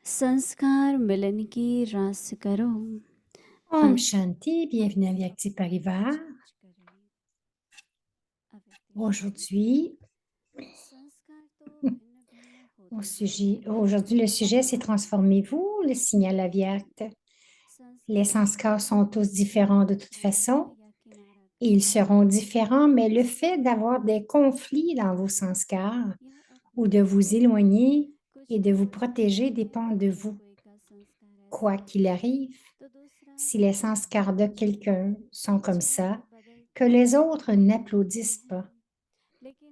संस्कार मिलन की रास करो। Om Shanti, bienvenue à Vyakti Parivar. Aujourd'hui, le sujet c'est transformez-vous, le signal Avyakt. Les sanskars sont tous différents de toute façon et ils seront différents, mais le fait d'avoir des conflits dans vos sanskars ou de vous éloigner et de vous protéger dépend de vous. Quoi qu'il arrive, si les sanskars de quelqu'un sont comme ça, que les autres n'applaudissent pas,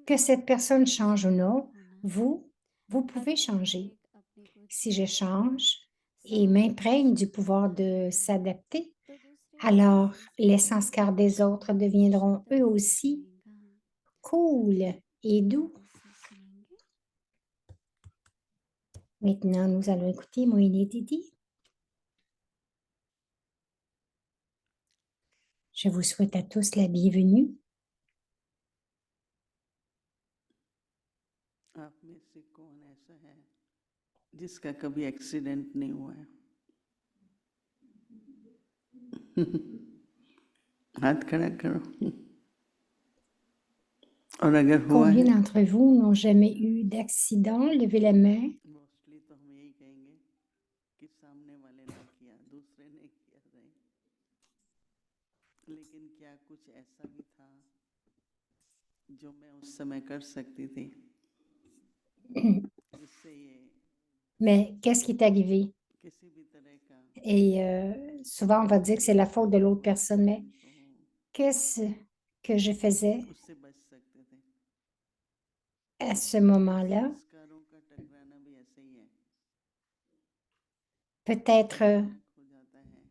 que cette personne change ou non, vous pouvez changer. Si je change et m'imprègne du pouvoir de s'adapter, alors les sanskars des autres deviendront eux aussi cool et doux. Maintenant, nous allons écouter Moïni Didi. Je vous souhaite à tous la bienvenue. आप में से कौन ऐसा है जिसका कभी एक्सीडेंट नहीं हुआ है? हाथ खड़ा करो। और अगर हुआ Combien है, d'entre vous n'ont jamais eu d'accident? Levez la main. Mostly तो हम यही कहेंगे कि सामने वाले ने किया, दूसरे ने किया नहीं। लेकिन क्या कुछ ऐसा भी था जो मैं उस समय कर सकती थी जिससे ये Mais qu'est-ce qui est arrivé? किसी भी तरह का Et souvent, on va dire que c'est la faute de l'autre personne, mais qu'est-ce que je faisais उससे बच सकते थे? à ce moment-là? संस्कारों का टकराना भी ऐसे ही है। Peut-être हो जाता है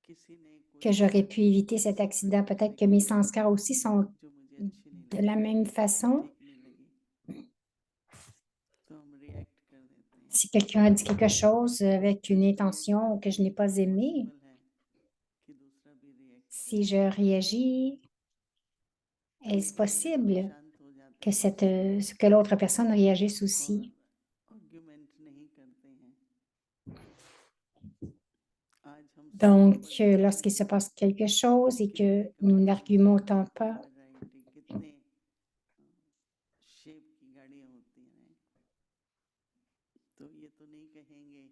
किसी ने que कोई j'aurais pu éviter cet accident. Peut-être que mes sanskars aussi sont जो मुझे अच्छी नहीं de लगी, la même façon. ठीक नहीं लगी, तो हम रिएक्ट कर देते हैं। Si quelqu'un a dit quelque chose avec une intention que je n'ai pas aimée, possible है कि दूसरा भी react si je réagis, est-ce possible शांत हो जाते हैं que l'autre personne réagisse और aussi? आर्ग्यूमेंट नहीं करते हैं। आज हम Donc, lorsqu'il se passe quelque chose et que nous n'argumentons pas, variety कितने शेप की गाड़ियाँ होती हैं, तो ये तो नहीं कहेंगे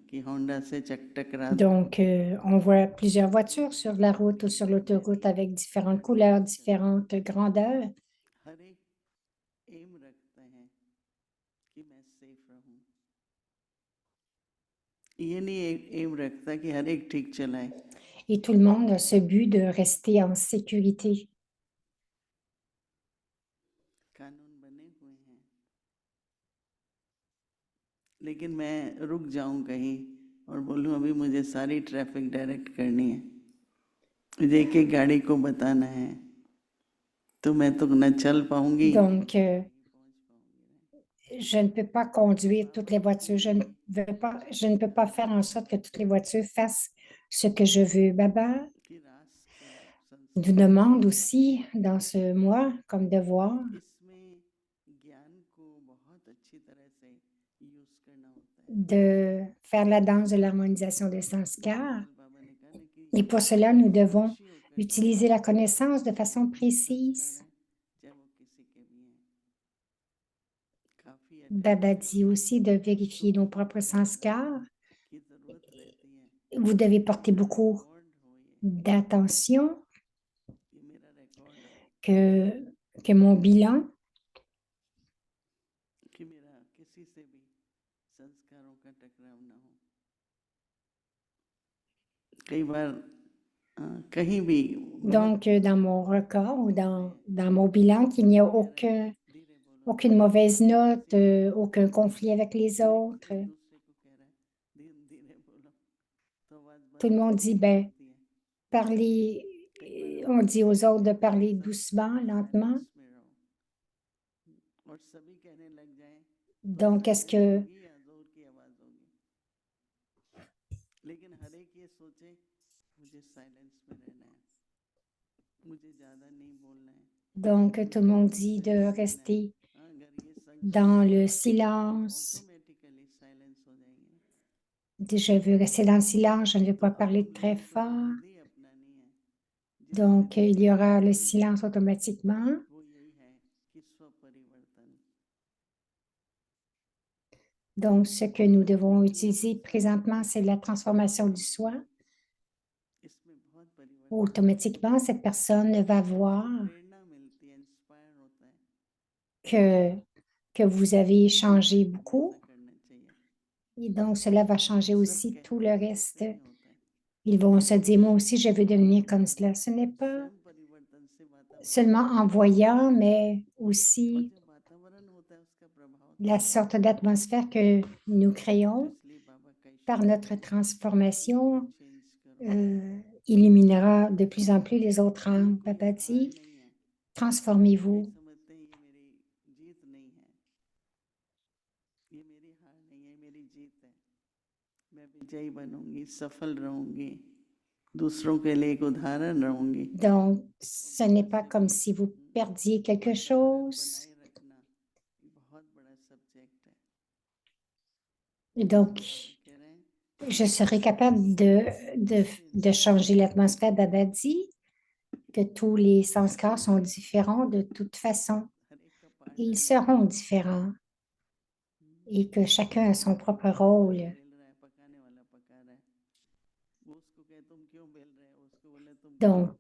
कि होंडा से टकरा donc on voit plusieurs voitures sur la route ou sur l'autoroute avec différentes couleurs, différentes grandeurs. हर एक एम रखते हैं कि मैं सेफ रहूं। ये नहीं एम रखता कि हर एक ठीक चलाए। Et tout le monde a ce but de rester en sécurité. कानून बने हुए हैं, लेकिन मैं रुक जाऊं कहीं और बोलूं अभी मुझे सारी ट्रैफिक डायरेक्ट करनी है, मुझे एक एक गाड़ी को बताना है, तो मैं तो न चल पाऊंगी। Donc, je ne peux pas conduire toutes les voitures. Je ne peux pas faire en sorte que toutes les voitures fassent ce que je veux. Baba कि राष्ट्र nous demande aussi dans ce mois comme devoir इसमें ज्ञान को बहुत अच्छी तरह से यूज करना होता है। de faire la danse de l'harmonisation des sanskars. बाबा ने कहा ना कि Et pour cela, nous devons खुशी होकर utiliser la connaissance de façon précise. संस्कार है, चाहे वो किसी के भी हैं, काफी Baba dit aussi de vérifier nos propres sanskars. की जरूरत रहती है Vous devez porter beaucoup record हो ये d'attention कि मेरा रिकॉर्ड हो que mon bilan, कि मेरा किसी से भी संस्कारों का टकराव ना हो। कई बार कहीं भी donc dans mon record ou dans mon bilan, qu'il n'y a aucune mauvaise note, aucun conflit avec les autres. दूसरे को कह रहा है धीरे धीरे बोलो तो आवाज Tout le monde dit, ben, होती है। parler, on dit aux autres de parler doucement, lentement. में रहो और सभी कहने लग जाएं Donc, est-ce que होगी या जोर की आवाज होगी, लेकिन हर एक ये सोचे मुझे साइलेंस में रहना है, मुझे ज्यादा नहीं बोलना है। donc tout le monde dit de rester अगर ये संकल्प dans le silence, automatically silence हो Je veux rester dans le silence, je ne veux pas parler très fort. Donc, il y aura le silence automatiquement. Donc, ce que nous devons utiliser présentement, c'est la transformation du soi. Automatiquement, cette personne va voir que, que vous avez changé beaucoup. Et donc, cela va changer aussi tout le reste. Ils vont se dire, moi aussi, je veux devenir comme cela. Ce n'est pas seulement en voyant, mais aussi la sorte d'atmosphère que nous créons par notre transformation illuminera de plus en plus les autres âmes. Papa dit, transformez-vous. Donc, ce n'est pas comme si vous perdiez quelque chose. Donc, je serai capable de changer l'atmosphère. Baba dit que tous les sanskars sont différents de toute façon. Ils seront différents et que chacun a son propre rôle. Donc,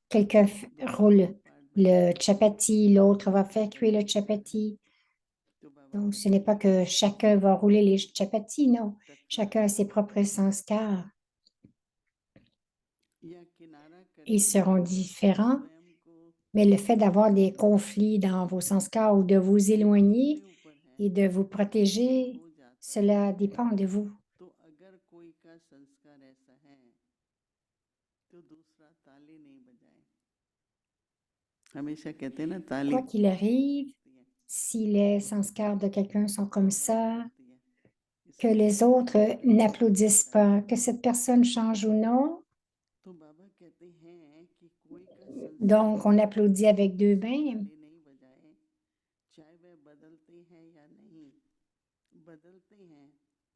quelqu'un roule le chapati, l'autre va faire cuire le chapati. Donc, ce n'est pas que chacun va rouler les chapatis, non. Chacun a ses propres sanskars. Ils seront différents, mais le fait d'avoir des conflits dans vos sanskars ou de vous éloigner et de vous protéger, cela dépend de vous. Quoi qu'il arrive, si les sanskars de quelqu'un sont comme ça, que les autres n'applaudissent pas, que cette personne change ou non, donc on applaudit avec deux mains.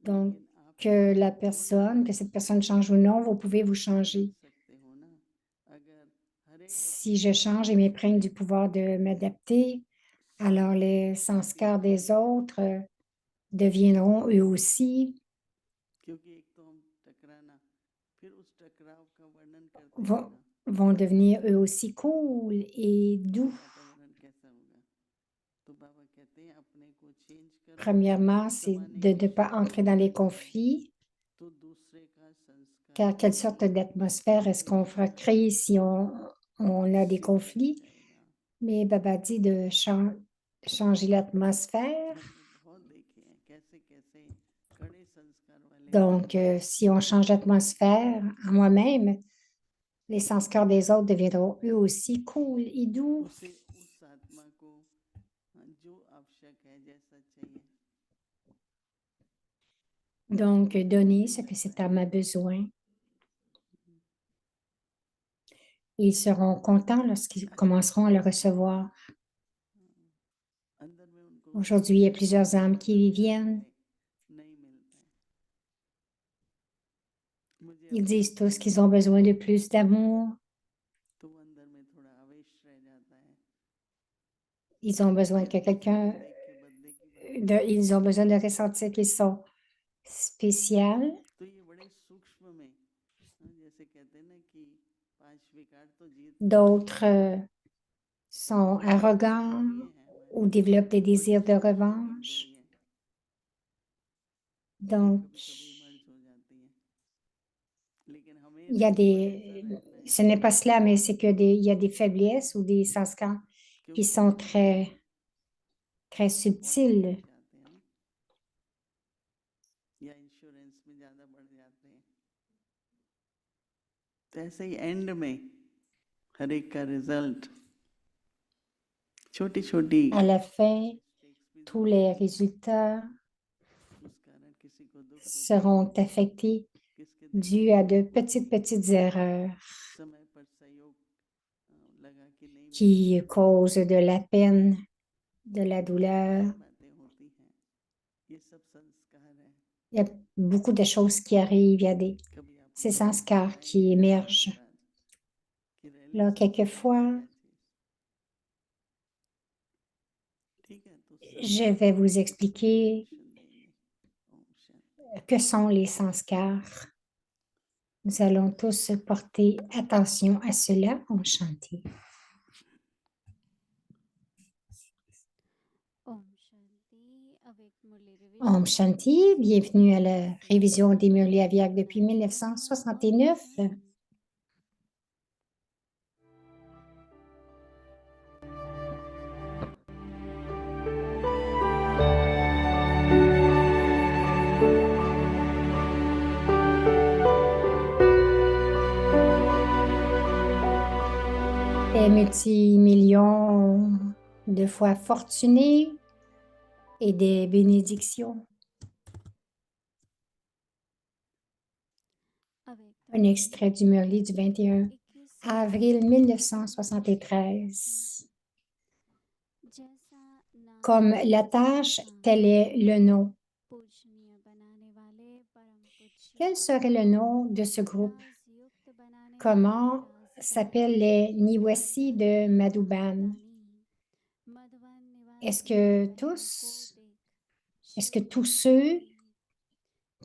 Donc, que cette personne change ou non, vous pouvez vous changer. Si je change et m'éprenne du pouvoir de m'adapter, alors les sanskars des autres deviendront eux aussi, vont, vont devenir eux aussi cool et doux. Premièrement, c'est de ne pas entrer dans les conflits, car quelle sorte d'atmosphère est-ce qu'on va créer si on a des conflits? Mais Baba dit de changer l'atmosphère. Donc, si on change l'atmosphère en moi-même, les sanskars des autres deviendront eux aussi cool et doux. Donc, donner ce que cette âme a besoin. Ils seront contents lorsqu'ils commenceront à le recevoir. Aujourd'hui, il y a plusieurs âmes qui viennent. Ils disent tous qu'ils ont besoin de plus d'amour. Ils ont besoin que quelqu'un, ils ont besoin de ressentir qu'ils sont spéciaux. D'autres sont arrogants ou développent des désirs de revanche. Donc, il y a ce n'est pas cela, mais c'est il y a des faiblesses ou des sanskars qui sont très, très subtils. ऐसे ही एंड में हर एक का रिजल्ट छोटी छोटी À la fin, tous les résultats seront affectés dû à de petites erreurs qui causent de la peine, de la douleur. Il y a beaucoup de choses qui arrivent, il y a कभी ces आपने sanskars बताई qui थी émergent. महाराज कि रैली Là, से quelquefois, क्या चीज। ठीक है तो je सब vais vous expliquer attention देंगे। ओम Shanti. que sont les sanskars. Nous allons tous porter attention à cela en chantier. Om Shanti avec Murli Om Revision. Shanti, bienvenue à la révision des Murli Aviak depuis 1969. Des multimillions de fois fortunés et des bénédictions. Avec Un extrait du Murli du 21 avril 1973. जैसा नाम Comme la tâche, tel est le nom. पूजनीय बनाने वाले परम पूज्य Quel serait le nom de ce groupe? राजयुक्त बनाने वाले Comment राज s'appellent les Niwasi de Madhuban? Madhuban Est-ce निवासी que बहन को tous, देख est-ce que शिव tous मन ceux में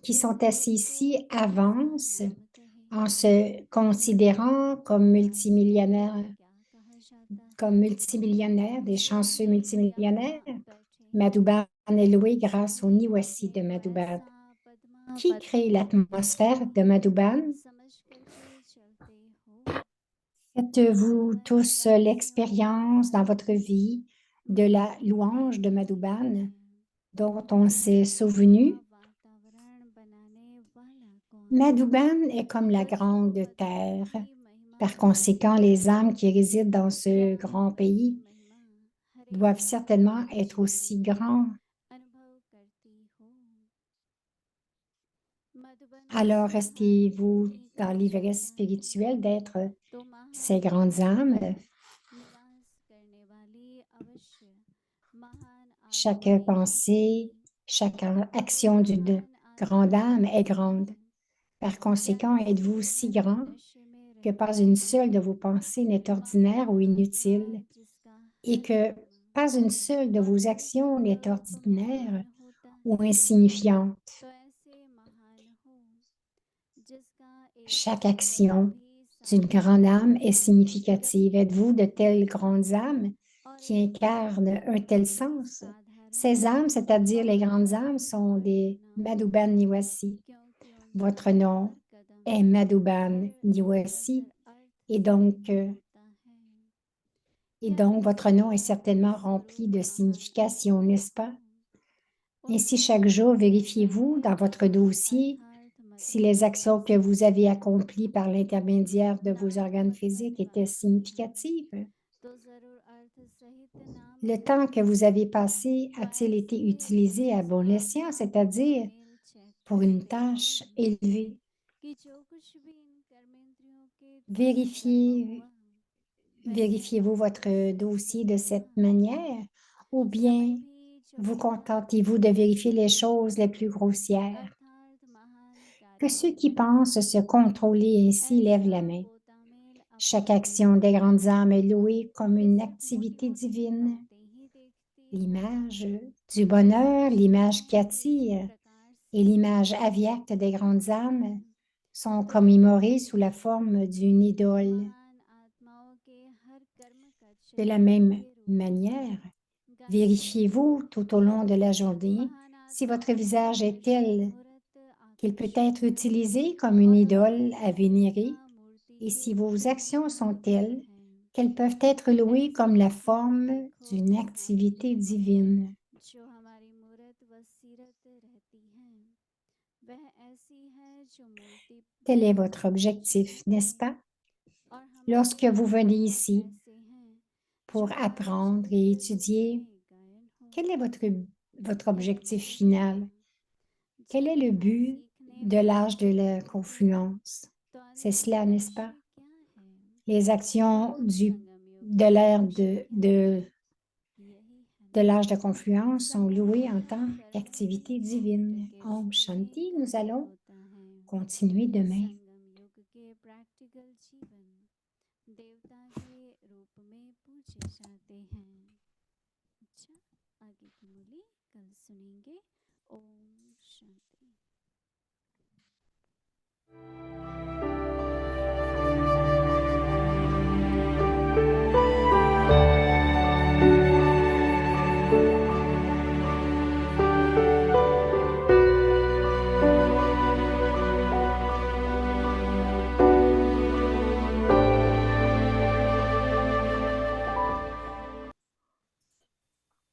qui जिस sont assis एक को ici ऐसा avancent नाम कहे en se considérant comme multimillionnaires, क्या कहा जाता है comme multimillionnaires, des chanceux multimillionnaires? यहाँ बैठे Madhuban est loué grâce au Niwasi de Madhuban. ऐसा Padma Qui crée l'atmosphère de Madhuban? समझ करके चलते हो Faites-vous tous l'expérience dans votre vie de la louange de Madhuban dont on s'est souvenu? वातावरण बनाने वाला कौन Madhuban est comme la grande terre. Par conséquent, les âmes qui résident dans ce grand pays doivent certainement être aussi grands. अनुभव करती हो मधुबन Alors, से restez-vous नहीं dans कहा l'ivresse जाता है spirituelle d'être तो ces महान grandes âmes. निवास करने वाली अवश्य महान Chaque आत्माएं pensée, होंगी chaque वे action d'une महान grande आत्माएं âme est होती grande. हैं Par क्या conséquent, êtes-vous ऐसे si हर grand मनुष्य में que रहती pas une हैं seule de vos pensées n'est ordinaire ou महान आत्मा inutile जिसका et हर que कर्म pas une seule de और vos हर actions n'est संकल्प ordinaire महान होता ou है insignifiante. तो ऐसे महान हो जिसका एक Chaque संकल्प action भी d'une grande सार्थक âme हो est significative. Êtes-vous de telles grandes âmes और qui एक incarnent un संकल्प tel भी sens? साधारण Ces âmes, c'est-à-dire les grandes âmes, महान sont des अर्थ न हो Madhuban Niwasi. क्योंकि Votre उनका nom हर कदम est Madhuban हर Niwasi अवसर अर्थ et से donc, युक्त होता है क्या votre ऐसे nom est आप certainement rempli स्वरूप de महान signification, नहीं n'est-ce pas? हो Ainsi, उनका chaque jour, नाम ऐसा vérifiez-vous है dans votre dossier अर्थात si les Madhuban actions que निवासी vous avez accomplies par l'intermédiaire de vos नाम organes मधुबन physiques étaient निवासी है significatives. तो जरूर अर्थ सहित नाम Le temps que होगा vous avez passé तो a-t-il été ऐसे utilisé à रोज bon escient, अपना c'est-à-dire तालमेल चेक pour une करते हो tâche élevée? कि जो कुछ भी इन कर्मेंद्रियों के द्वारा कर्म Vérifiez, हुआ वह vérifiez-vous votre सिद्ध dossier de हुआ cette manière ou समय bien भी जो vous बीता contentez-vous de vérifier les choses les plus grossières? अर्थात महान Que कार्यों ceux qui में pensent se contrôler ainsi lèvent la ऐसा main. गोतामेल Chaque अपना action des लेती grandes है âmes est louée comme वे une सिर्फ मोटी activité मोटी divine. बातें ही देखती हैं L'image du वे bonheur, समझते l'image qui हैं कि इसी attire प्रकार et से l'image सब avyacte des grandes âmes हैं sont तो वे commémorées sous la forme d'une idole. महान आत्माओं के हर कर्म का De la चिन्ह même के रूप manière, में गाते हैं vérifiez-vous tout au long de la journée महान si votre आत्माओं का visage est हमेशा tel मूर्त qu'il peut आकर्षण être है utilisé comme une और idole हमारी à vénérer, सेवा मूर्ति et के si vos actions समान sont होती telles है qu'elles peuvent être louées comme ऐसी la किसी को forme देखो d'une तथा activité divine. जो हमारी मूरत व सीरत रहती है वह ऐसी है जो मूर्ति Tel est बन votre objectif, जीवित n'est-ce है pas? और हमारे Lorsque vous venez अनुभव ici ऐसे हैं जो pour apprendre et महाशब्द रूप étudier, में गायन हो quel est votre यह objectif वो final? है Quel जब est le यहाँ but सीखने de वाला l'âge de la कोई हो confluence? तो C'est अंतिम cela, n'est-ce pas? लक्ष्य क्या है Les actions तमो संगम युग de का l'ère लक्ष्य क्या है de यही है de l'âge de confluence sont loués en tant qu'activité divine. Om Shanti, nous allons continuer demain. संगम युग के प्रैक्टिकल जीवन देवता के रूप में पूजे जाते हैं। अच्छा, आगे की मूली कल सुनेंगे। ओम शांति।